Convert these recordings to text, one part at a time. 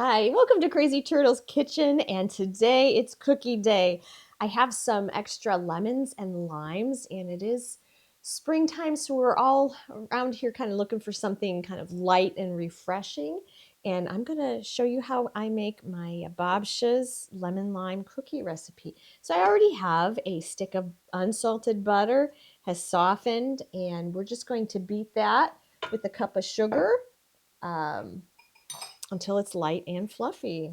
Hi, welcome to Crazy Turtle's Kitchen, and today it's cookie day. I have some extra lemons and limes, and it is springtime, so we're all around here kind of looking for something kind of light and refreshing. And I'm going to show you how I make my Babsha's lemon lime cookie recipe. So I already have a stick of unsalted butter, has softened, and we're just going to beat that with a cup of sugar. Um, until it's light and fluffy.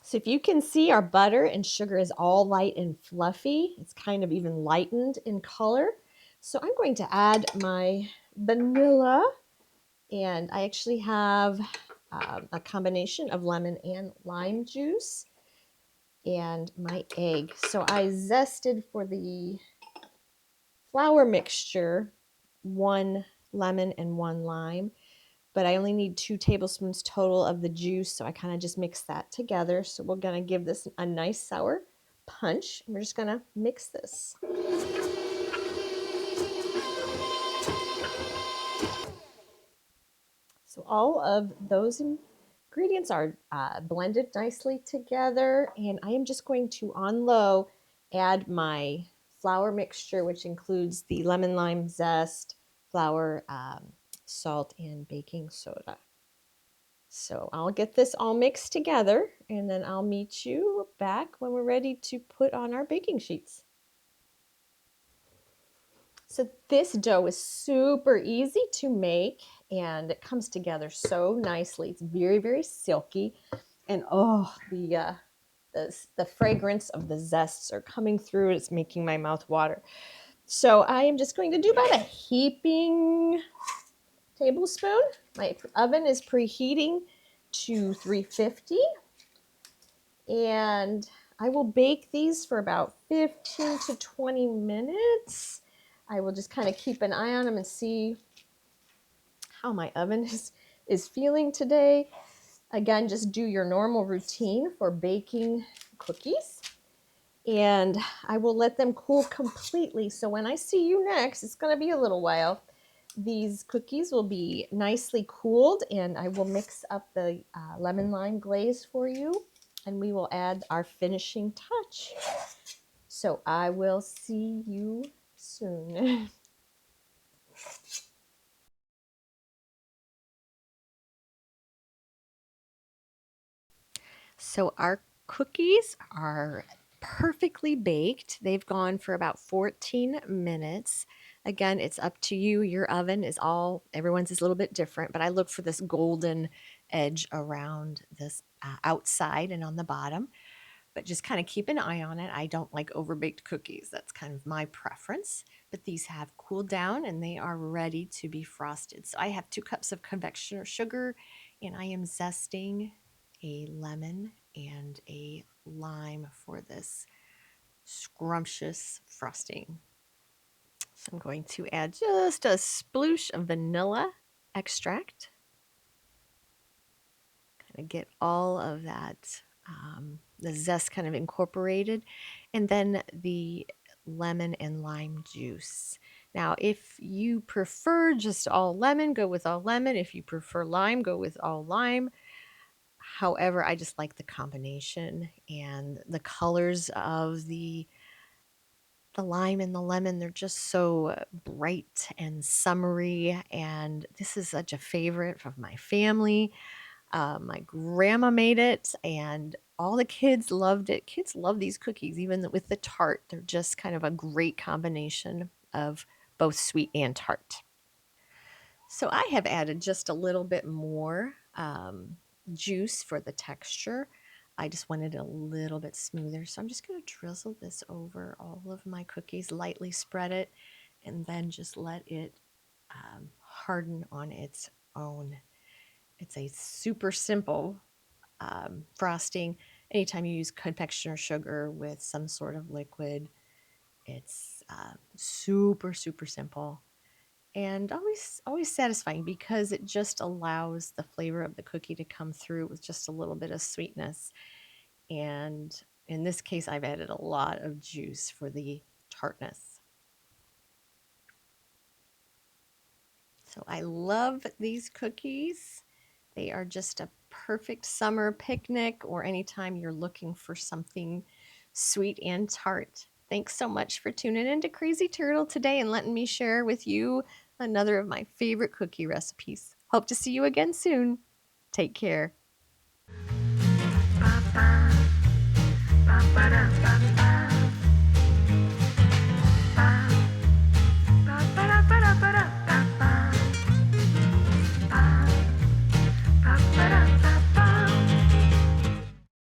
So if you can see, our butter and sugar is all light and fluffy. It's kind of even lightened in color. So I'm going to add my vanilla, and I actually have a combination of lemon and lime juice and my egg. So I zested for the flour mixture 1 lemon and 1 lime, but I only need 2 tablespoons total of the juice, so I kind of just mix that together. So we're going to give this a nice sour punch. We're just going to mix this. So all of those ingredients are blended nicely together, and I am just going to, on low, add my flour mixture, which includes the lemon lime zest, flour, salt, and baking soda. So I'll get this all mixed together, and then I'll meet you back when we're ready to put on our baking sheets. So this dough is super easy to make, and it comes together so nicely. It's very, very silky, and oh, the fragrance of the zests are coming through. It's making my mouth water. So I am just going to do about a heaping tablespoon. My oven is preheating to 350. And I will bake these for about 15 to 20 minutes. I will just kind of keep an eye on them and see how my oven is feeling today. Again, just do your normal routine for baking cookies. And I will let them cool completely. So when I see you next, it's going to be a little while. These cookies will be nicely cooled, and I will mix up the lemon lime glaze for you, and we will add our finishing touch. So I will see you soon. So our cookies are perfectly baked. They've gone for about 14 minutes. Again, it's up to you. Your oven is everyone's is a little bit different, but I look for this golden edge around this outside and on the bottom. But just kind of keep an eye on it. I don't like overbaked cookies. That's kind of my preference. But these have cooled down and they are ready to be frosted. So I have 2 cups of convection sugar, and I am zesting a lemon and a lime for this scrumptious frosting. So I'm going to add just a sploosh of vanilla extract. Kind of get all of that, the zest kind of incorporated, and then the lemon and lime juice. Now, if you prefer just all lemon, go with all lemon. If you prefer lime, go with all lime. However, I just like the combination and the colors of the lime and the lemon. They're just so bright and summery, and this is such a favorite of my family. My grandma made it, and all the kids loved it. Kids love these cookies, even with the tart. They're just kind of a great combination of both sweet and tart. So I have added just a little bit more juice for the texture. I just wanted it a little bit smoother. So I'm just going to drizzle this over all of my cookies, lightly spread it, and then just let it harden on its own. It's a super simple frosting. Anytime you use confectioner sugar with some sort of liquid, it's super, super simple. and always satisfying because it just allows the flavor of the cookie to come through with just a little bit of sweetness. And in this case, I've added a lot of juice for the tartness. So I love these cookies. They are just a perfect summer picnic or anytime you're looking for something sweet and tart. Thanks so much for tuning in to Crazy Turtle today and letting me share with you another of my favorite cookie recipes. Hope to see you again soon. Take care.